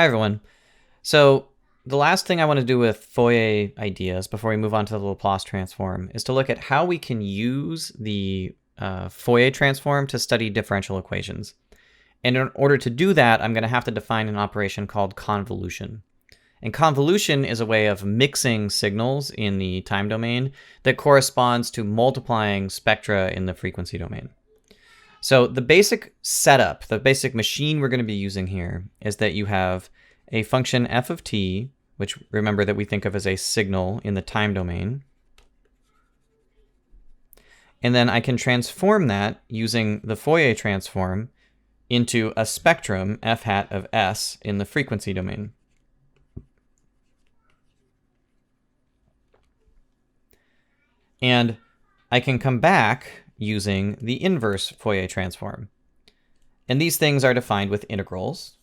Hi, everyone. So the last thing I want to do with Fourier ideas before we move on to the Laplace transform is to look at how we can use the Fourier transform to study differential equations. And in order to do that, I'm going to have to define an operation called convolution. And convolution is a way of mixing signals in the time domain that corresponds to multiplying spectra in the frequency domain. So the basic setup, the basic machine we're going to be using here is that you have a function f of t, which remember that we think of as a signal in the time domain. And then I can transform that using the Fourier transform into a spectrum f hat of s in the frequency domain. And I can come back using the inverse Fourier transform. And these things are defined with integrals.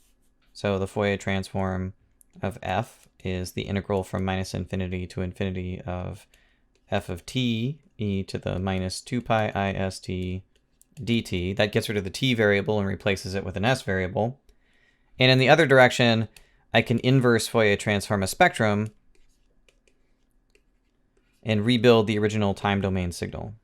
So the Fourier transform of f is the integral from minus infinity to infinity of f of t e to the minus 2 pi I s t dt. That gets rid of the t variable and replaces it with an s variable. And in the other direction, I can inverse Fourier transform a spectrum and rebuild the original time domain signal.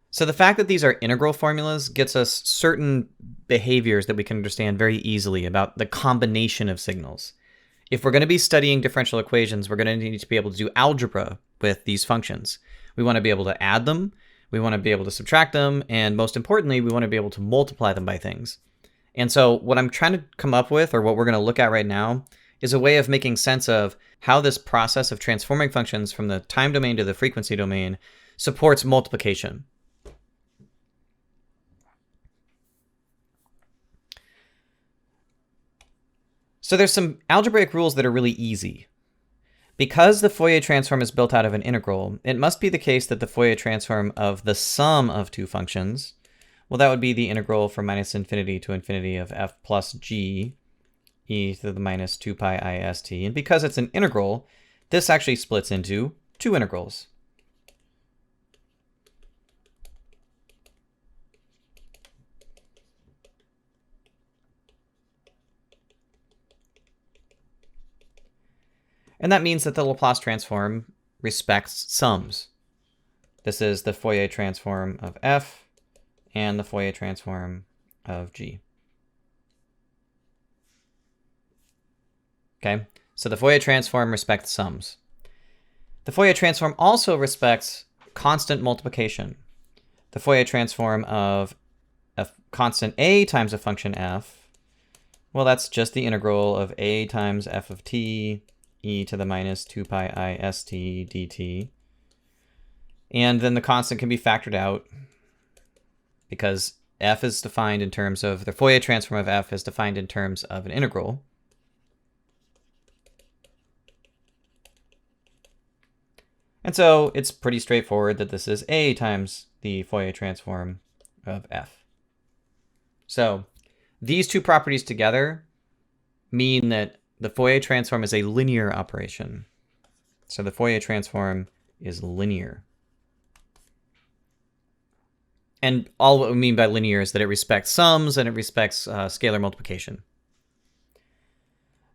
So the fact that these are integral formulas gets us certain behaviors that we can understand very easily about the combination of signals. If we're going to be studying differential equations, we're going to need to be able to do algebra with these functions. We want to be able to add them, we want to be able to subtract them, and most importantly, we want to be able to multiply them by things. And so what I'm trying to come up with, or what we're going to look at right now, is a way of making sense of how this process of transforming functions from the time domain to the frequency domain supports multiplication. So there's some algebraic rules that are really easy. Because the Fourier transform is built out of an integral, it must be the case that the Fourier transform of the sum of two functions, well, that would be the integral from minus infinity to infinity of f plus g e to the minus 2 pi I s t. And because it's an integral, this actually splits into two integrals. And that means that the Laplace transform respects sums. This is the Fourier transform of f and the Fourier transform of g. Okay, so the Fourier transform respects sums. The Fourier transform also respects constant multiplication. The Fourier transform of a constant a times a function f, well, that's just the integral of a times f of t e to the minus 2 pi I s t dt. And then the constant can be factored out because f is defined in terms of, the Fourier transform of f is defined in terms of an integral. And so it's pretty straightforward that this is a times the Fourier transform of f. So these two properties together mean that the Fourier transform is a linear operation. So the Fourier transform is linear. And all what we mean by linear is that it respects sums and it respects scalar multiplication.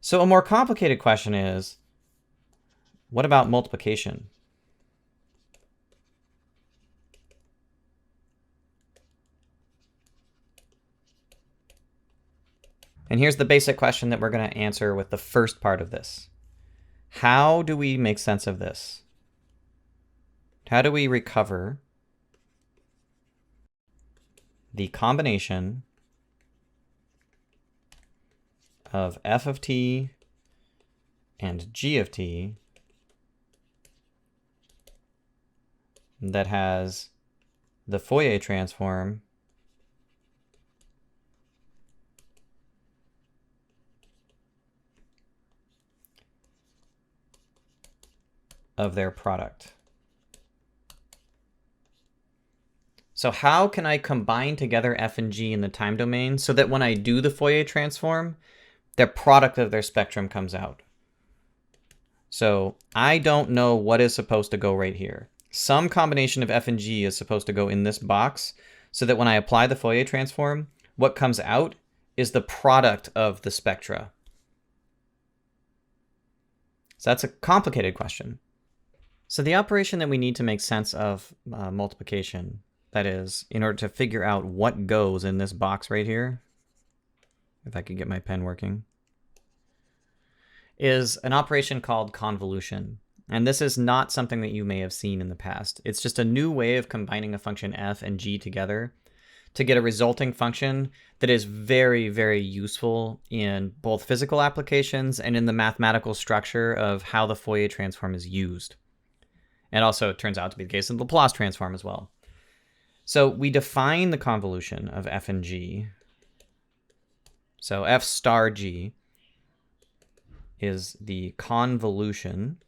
So a more complicated question is, what about multiplication? And here's the basic question that we're going to answer with the first part of this. How do we make sense of this? How do we recover the combination of f of t and g of t that has the Fourier transform of their product? So how can I combine together f and g in the time domain so that when I do the Fourier transform, their product of their spectrum comes out? So I don't know what is supposed to go right here. Some combination of f and g is supposed to go in this box so that when I apply the Fourier transform, what comes out is the product of the spectra. So that's a complicated question. So the operation that we need to make sense of multiplication, that is, in order to figure out what goes in this box right here, if I could get my pen working, is an operation called convolution. And this is not something that you may have seen in the past. It's just a new way of combining a function f and g together to get a resulting function that is very, very useful in both physical applications and in the mathematical structure of how the Fourier transform is used. And also it turns out to be the case in the Laplace transform as well. So we define the convolution of f and g. So f star g is the convolution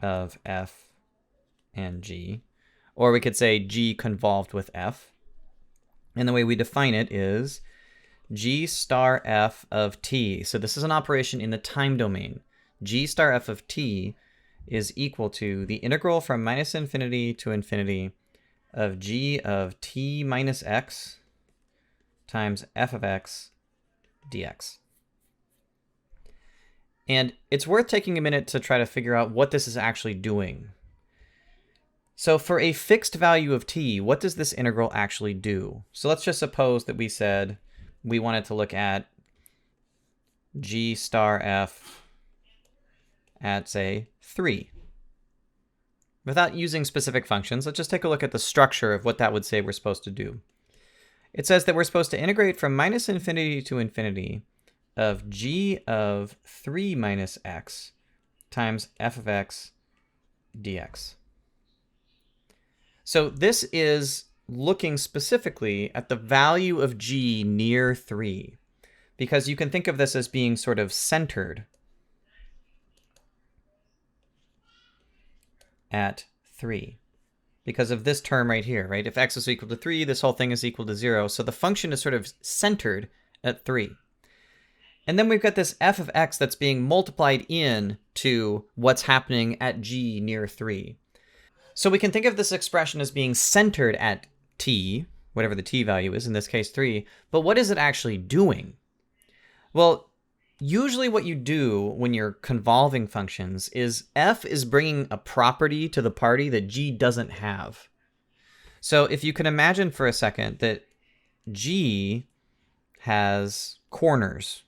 of f and g. Or we could say g convolved with f. And the way we define it is g star f of t. So this is an operation in the time domain. G star f of t is equal to the integral from minus infinity to infinity of g of t minus x times f of x dx. And it's worth taking a minute to try to figure out what this is actually doing. So for a fixed value of t, what does this integral actually do? So let's just suppose that we said we wanted to look at g star f at, say, 3. Without using specific functions, let's just take a look at the structure of what that would say we're supposed to do. It says that we're supposed to integrate from minus infinity to infinity of g of 3 minus x times f of x dx. So this is looking specifically at the value of g near 3, because you can think of this as being sort of centered at 3 because of this term right here, right? If x is equal to 3, this whole thing is equal to 0. So the function is sort of centered at 3. And then we've got this f of x that's being multiplied in to what's happening at g near 3. So we can think of this expression as being centered at t, whatever the t value is, in this case 3, but what is it actually doing? Well, usually what you do when you're convolving functions is f is bringing a property to the party that g doesn't have. So if you can imagine for a second that g has corners.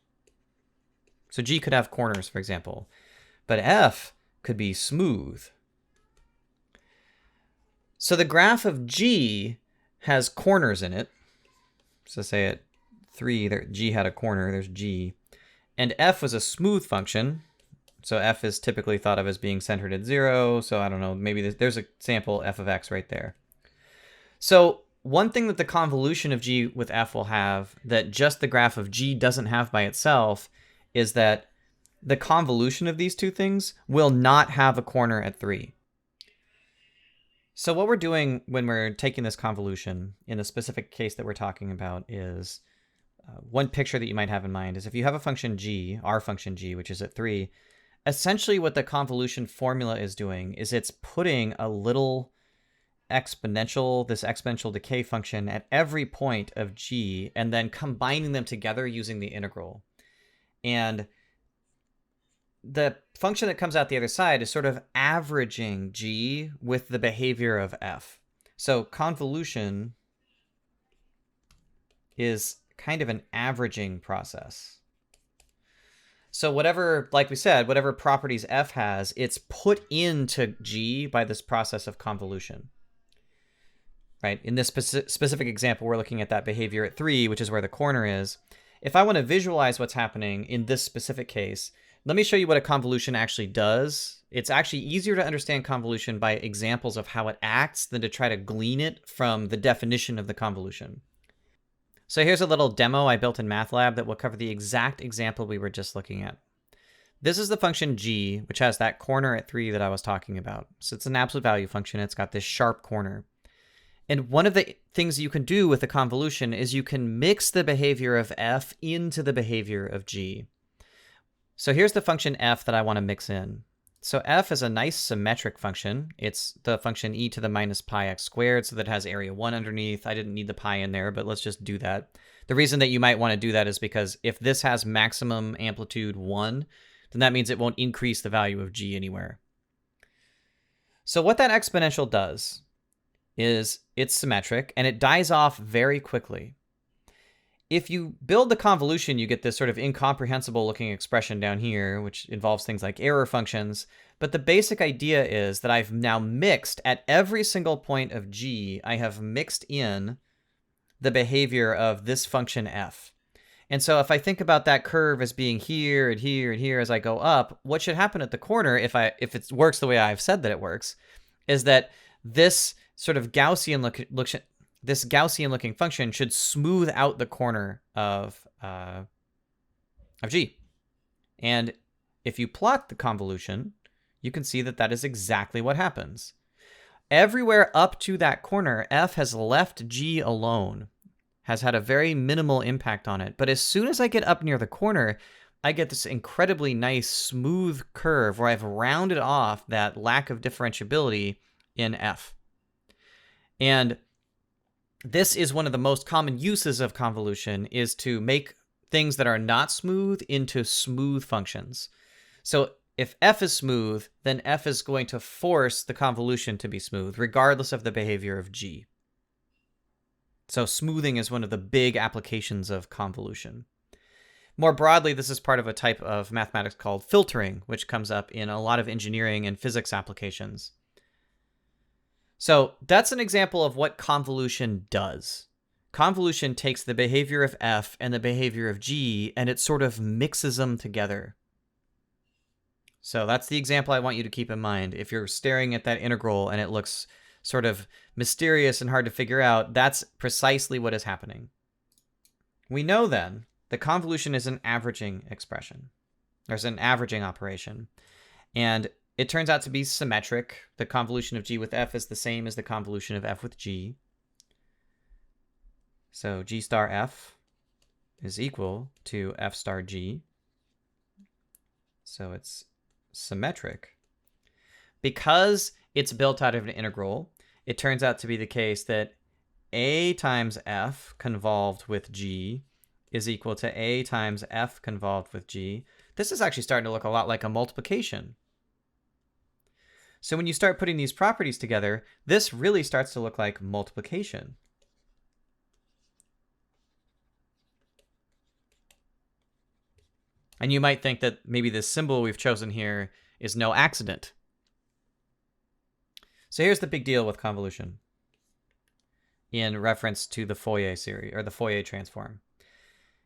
So g could have corners, for example, but f could be smooth. So the graph of g has corners in it. So say at 3, there, g had a corner, there's g. And f was a smooth function. So f is typically thought of as being centered at 0. So I don't know, maybe there's a sample f of x right there. So one thing that the convolution of g with f will have that just the graph of g doesn't have by itself is that the convolution of these two things will not have a corner at 3. So what we're doing when we're taking this convolution in the specific case that we're talking about is one picture that you might have in mind is if you have a function g, our function g, which is at 3, essentially what the convolution formula is doing is it's putting a little exponential, this exponential decay function at every point of g and then combining them together using the integral. And the function that comes out the other side is sort of averaging g with the behavior of f. So convolution is kind of an averaging process. So whatever, like we said, whatever properties f has, it's put into g by this process of convolution. Right? In this specific example, we're looking at that behavior at 3, which is where the corner is. If I want to visualize what's happening in this specific case, let me show you what a convolution actually does. It's actually easier to understand convolution by examples of how it acts than to try to glean it from the definition of the convolution. So here's a little demo I built in MATLAB that will cover the exact example we were just looking at. This is the function g, which has that corner at 3 that I was talking about. So it's an absolute value function. It's got this sharp corner. And one of the things you can do with the convolution is you can mix the behavior of f into the behavior of g. So here's the function f that I want to mix in. So f is a nice symmetric function. It's the function e to the minus pi x squared, so that has area 1 underneath. I didn't need the pi in there, but let's just do that. The reason that you might want to do that is because if this has maximum amplitude 1, then that means it won't increase the value of g anywhere. So what that exponential does is it's symmetric, and it dies off very quickly. If you build the convolution, you get this sort of incomprehensible looking expression down here, which involves things like error functions. But the basic idea is that I've now mixed at every single point of g, I have mixed in the behavior of this function f. And so if I think about that curve as being here and here and here as I go up, what should happen at the corner, if it works the way I've said that it works, is that this sort of Gaussian looking function should smooth out the corner of g. And if you plot the convolution, you can see that that is exactly what happens. Everywhere up to that corner, f has left g alone, has had a very minimal impact on it. But as soon as I get up near the corner, I get this incredibly nice smooth curve where I've rounded off that lack of differentiability in f. And this is one of the most common uses of convolution, is to make things that are not smooth into smooth functions. So if f is smooth, then f is going to force the convolution to be smooth, regardless of the behavior of g. So smoothing is one of the big applications of convolution. More broadly, this is part of a type of mathematics called filtering, which comes up in a lot of engineering and physics applications. So that's an example of what convolution does. Convolution takes the behavior of f and the behavior of g, and it sort of mixes them together. So that's the example I want you to keep in mind. If you're staring at that integral and it looks sort of mysterious and hard to figure out, that's precisely what is happening. We know then that convolution is an averaging expression. There's an averaging operation. And it turns out to be symmetric. The convolution of g with f is the same as the convolution of f with g. So g star f is equal to f star g. So it's symmetric. Because it's built out of an integral, it turns out to be the case that a times f convolved with g is equal to a times f convolved with g. This is actually starting to look a lot like a multiplication. So when you start putting these properties together, this really starts to look like multiplication. And you might think that maybe this symbol we've chosen here is no accident. So here's the big deal with convolution in reference to the Fourier series, or the Fourier transform.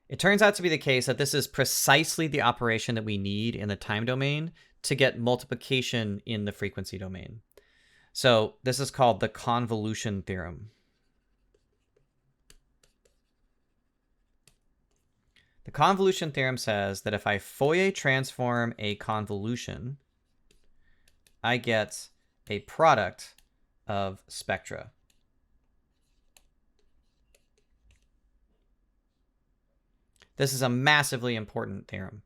It turns out to be the case that this is precisely the operation that we need in the time domain to get multiplication in the frequency domain. So this is called the convolution theorem. The convolution theorem says that if I Fourier transform a convolution, I get a product of spectra. This is a massively important theorem.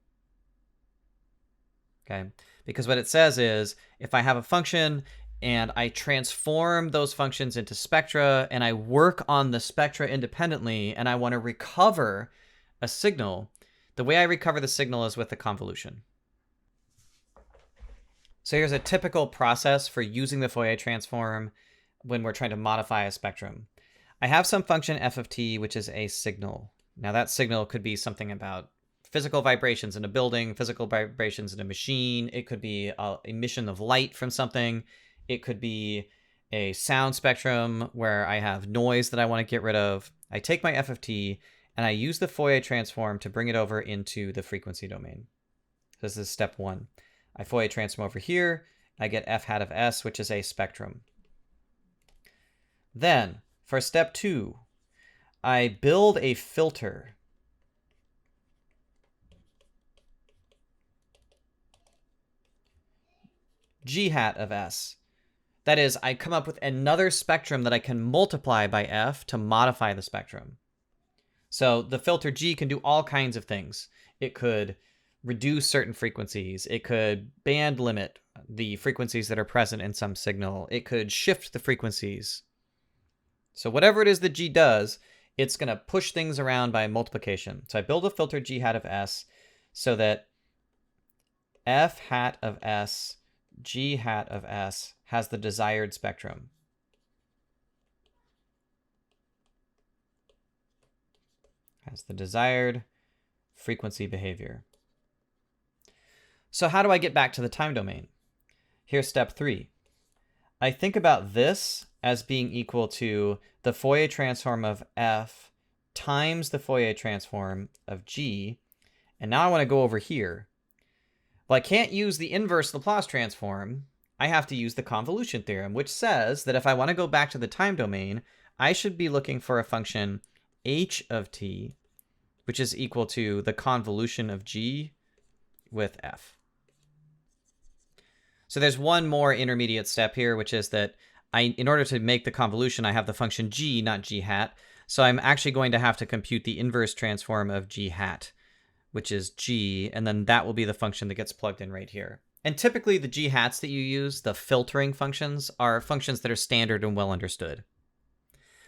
Okay, because what it says is if I have a function and I transform those functions into spectra and I work on the spectra independently and I want to recover a signal, the way I recover the signal is with the convolution. So here's a typical process for using the Fourier transform when we're trying to modify a spectrum. I have some function f of t, which is a signal. Now that signal could be something about physical vibrations in a building, physical vibrations in a machine. It could be an emission of light from something. It could be a sound spectrum where I have noise that I want to get rid of. I take my f of t and I use the Fourier transform to bring it over into the frequency domain. This is step one. I Fourier transform over here. I get f hat of s, which is a spectrum. Then, for step two, I build a filter. G hat of s. That is, I come up with another spectrum that I can multiply by f to modify the spectrum. So the filter G can do all kinds of things. It could reduce certain frequencies. It could band limit the frequencies that are present in some signal. It could shift the frequencies. So whatever it is that G does, it's going to push things around by multiplication. So I build a filter G hat of S so that F hat of S, G hat of S has the desired spectrum. Has the desired frequency behavior. So how do I get back to the time domain? Here's step 3. I think about this as being equal to the Fourier transform of F times the Fourier transform of G. And now I want to go over here. Well, I can't use the inverse Laplace transform. I have to use the convolution theorem, which says that if I want to go back to the time domain, I should be looking for a function h of t, which is equal to the convolution of G with F. So there's one more intermediate step here, which is that in order to make the convolution, I have the function G, not G hat. So I'm actually going to have to compute the inverse transform of G hat, which is G, and then that will be the function that gets plugged in right here. And typically the G hats that you use, the filtering functions, are functions that are standard and well understood.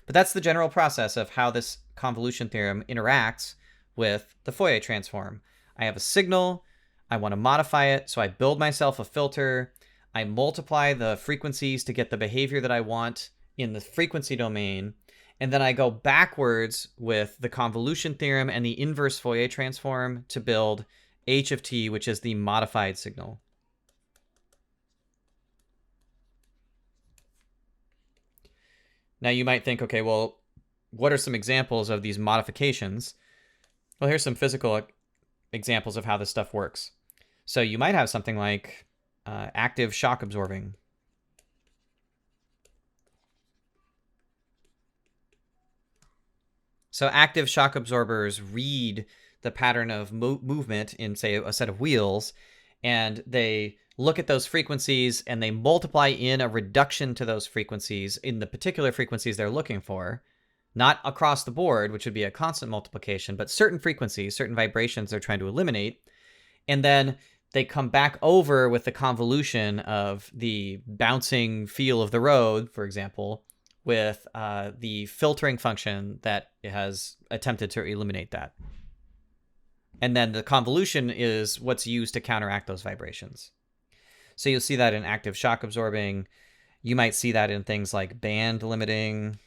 But that's the general process of how this convolution theorem interacts with the Fourier transform. I have a signal, I want to modify it, so I build myself a filter, I multiply the frequencies to get the behavior that I want in the frequency domain, and then I go backwards with the convolution theorem and the inverse Fourier transform to build h of t, which is the modified signal. Now you might think, okay, well, what are some examples of these modifications? Well, here's some physical examples of how this stuff works. So you might have something like active shock absorbing. So active shock absorbers read the pattern of movement in, say, a set of wheels, and they look at those frequencies and they multiply in a reduction to those frequencies in the particular frequencies they're looking for. Not across the board, which would be a constant multiplication, but certain frequencies, certain vibrations they're trying to eliminate. And then they come back over with the convolution of the bouncing feel of the road, for example, with the filtering function that has attempted to eliminate that. And then the convolution is what's used to counteract those vibrations. So you'll see that in active shock absorbing. You might see that in things like band limiting.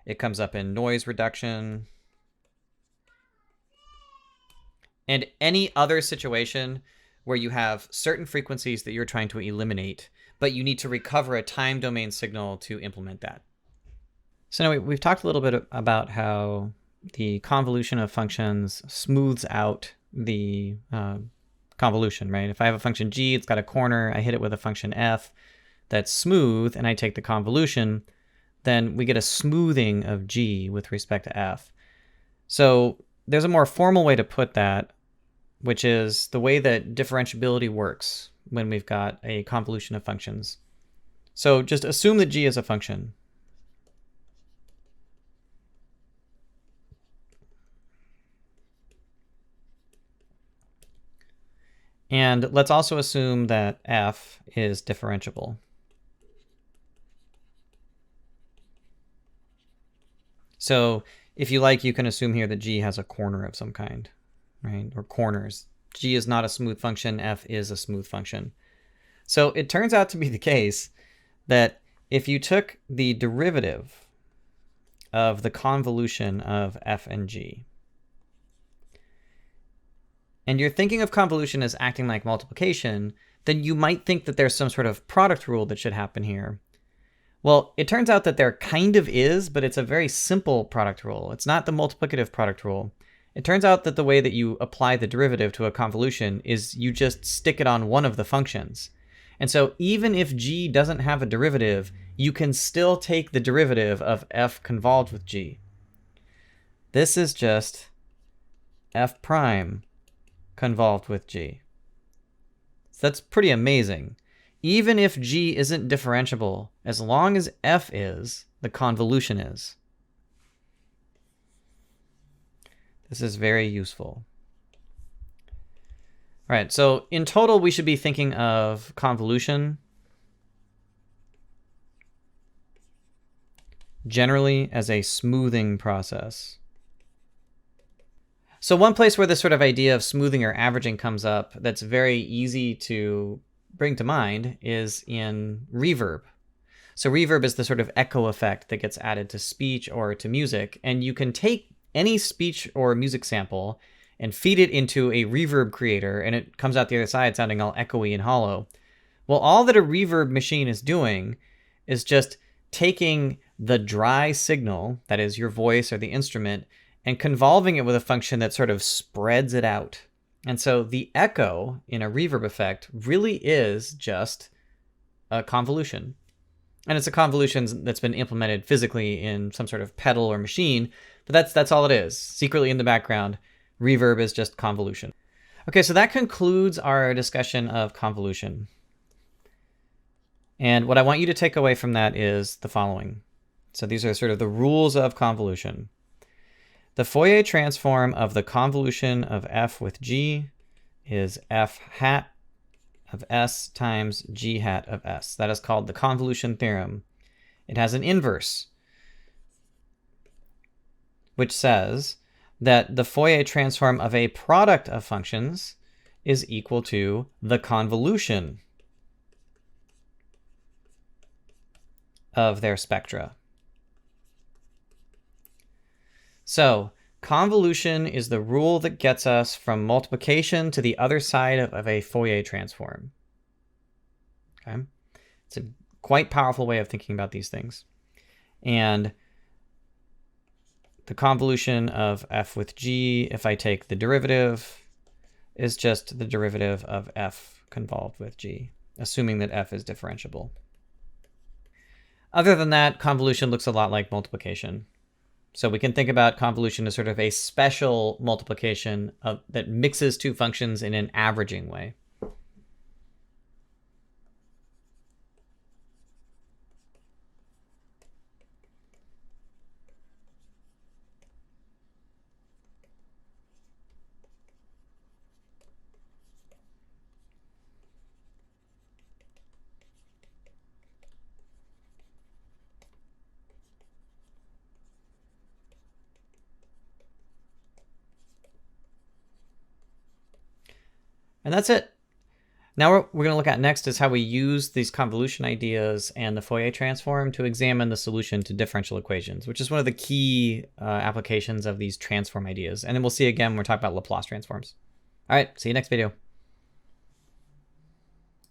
It comes up in noise reduction. And any other situation where you have certain frequencies that you're trying to eliminate, but you need to recover a time domain signal to implement that. So now we've talked a little bit about how the convolution of functions smooths out the convolution, right? If I have a function g, it's got a corner, I hit it with a function f that's smooth, and I take the convolution, then we get a smoothing of g with respect to f. So there's a more formal way to put that, which is the way that differentiability works when we've got a convolution of functions. So just assume that g is a function. And let's also assume that f is differentiable. So if you like, you can assume here that g has a corner of some kind, right? Or corners. G is not a smooth function, f is a smooth function. So it turns out to be the case that if you took the derivative of the convolution of f and g, and you're thinking of convolution as acting like multiplication, then you might think that there's some sort of product rule that should happen here. Well, it turns out that there kind of is, but it's a very simple product rule. It's not the multiplicative product rule. It turns out that the way that you apply the derivative to a convolution is you just stick it on one of the functions. And so even if g doesn't have a derivative, you can still take the derivative of f convolved with g. This is just f prime convolved with g. So that's pretty amazing. Even if g isn't differentiable, as long as f is, the convolution is. This is very useful. All All right, so in total, we should be thinking of convolution generally as a smoothing process. So one place where this sort of idea of smoothing or averaging comes up that's very easy to bring to mind is in reverb. So reverb is the sort of echo effect that gets added to speech or to music, and you can take any speech or music sample and feed it into a reverb creator, and it comes out the other side sounding all echoey and hollow. Well, all that a reverb machine is doing is just taking the dry signal, that is your voice or the instrument, and convolving it with a function that sort of spreads it out. And so the echo in a reverb effect really is just a convolution. And it's a convolution that's been implemented physically in some sort of pedal or machine, but that's all it is. Secretly in the background, reverb is just convolution. Okay, so that concludes our discussion of convolution. And what I want you to take away from that is the following. So these are sort of the rules of convolution. The Fourier transform of the convolution of f with g is f hat of s times g hat of s. That is called the convolution theorem. It has an inverse, which says that the Fourier transform of a product of functions is equal to the convolution of their spectra. So convolution is the rule that gets us from multiplication to the other side of a Fourier transform. Okay, it's a quite powerful way of thinking about these things. And the convolution of f with g, if I take the derivative, is just the derivative of f convolved with g, assuming that f is differentiable. Other than that, convolution looks a lot like multiplication. So we can think about convolution as sort of a special multiplication that mixes two functions in an averaging way. And that's it. Now what we're going to look at next is how we use these convolution ideas and the Fourier transform to examine the solution to differential equations, which is one of the key applications of these transform ideas. And then we'll see again when we're talking about Laplace transforms. All right, see you next video.